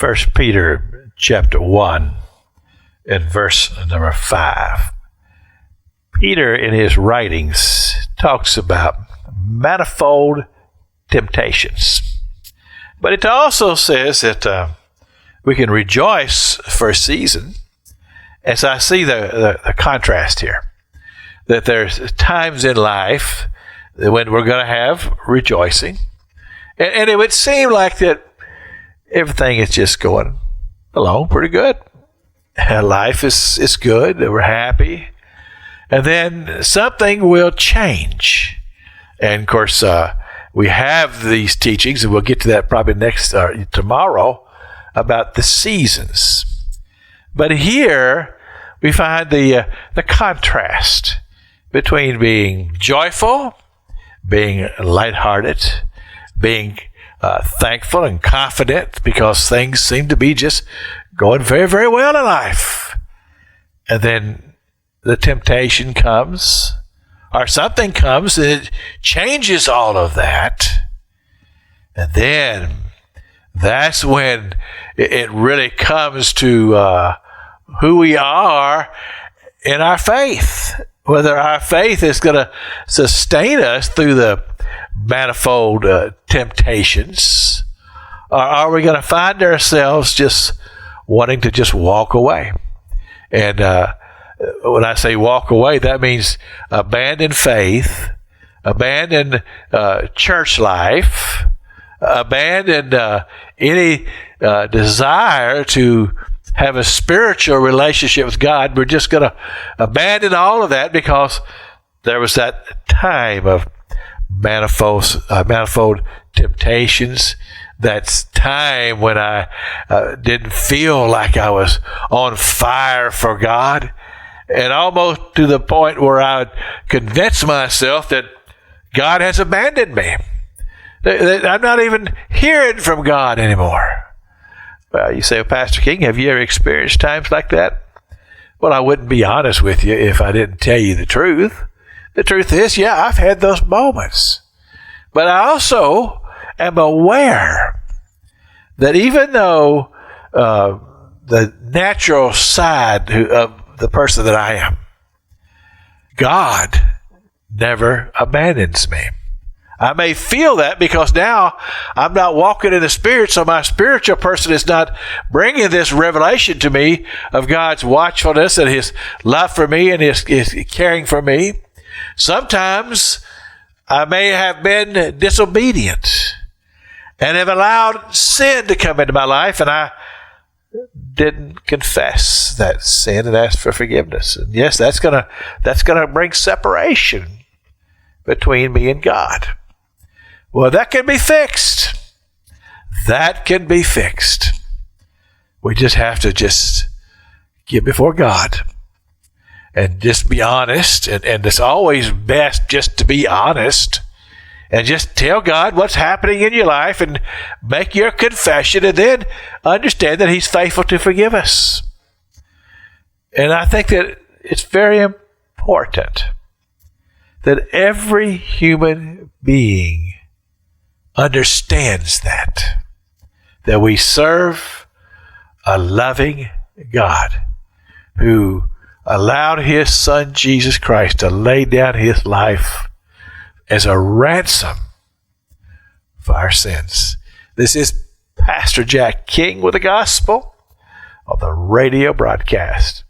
First Peter chapter 1 and verse number 5. Peter in his writings talks about manifold temptations. But it also says that we can rejoice for a season. As I see the contrast here, that there's times in life when we're going to have rejoicing. And it would seem like that everything is just going along pretty good. Life is good. We're happy. And then something will change. And of course, we have these teachings, and we'll get to that probably tomorrow, about the seasons. But here we find the contrast between being joyful, being lighthearted, being thankful and confident because things seem to be just going very, very well in life. And then the temptation comes, or something comes, and it changes all of that. And then that's when it really comes to who we are in our faith. Whether our faith is going to sustain us through the manifold temptations, or are we going to find ourselves just wanting to just walk away? And when I say walk away, that means abandon faith, abandon church life, abandon any desire to have a spiritual relationship with God. We're just going to abandon all of that because there was that time of manifold temptations. That's time when I didn't feel like I was on fire for God, and almost to the point where I would convince myself that God has abandoned me. That I'm not even hearing from God anymore. Well, you say, well, Pastor King, have you ever experienced times like that? Well, I wouldn't be honest with you if I didn't tell you the truth. The truth is, yeah, I've had those moments. But I also am aware that even though the natural side of the person that I am, God never abandons me. I may feel that because now I'm not walking in the Spirit, so my spiritual person is not bringing this revelation to me of God's watchfulness and His love for me and His caring for me. Sometimes I may have been disobedient and have allowed sin to come into my life, and I didn't confess that sin and ask for forgiveness. And yes, that's gonna bring separation between me and God. Well, that can be fixed. That can be fixed. We just have to just get before God and just be honest. And it's always best just to be honest and just tell God what's happening in your life and make your confession, and then understand that He's faithful to forgive us. And I think that it's very important that every human being understands that we serve a loving God who allowed His Son Jesus Christ to lay down His life as a ransom for our sins. This is Pastor Jack King with the gospel on the radio broadcast.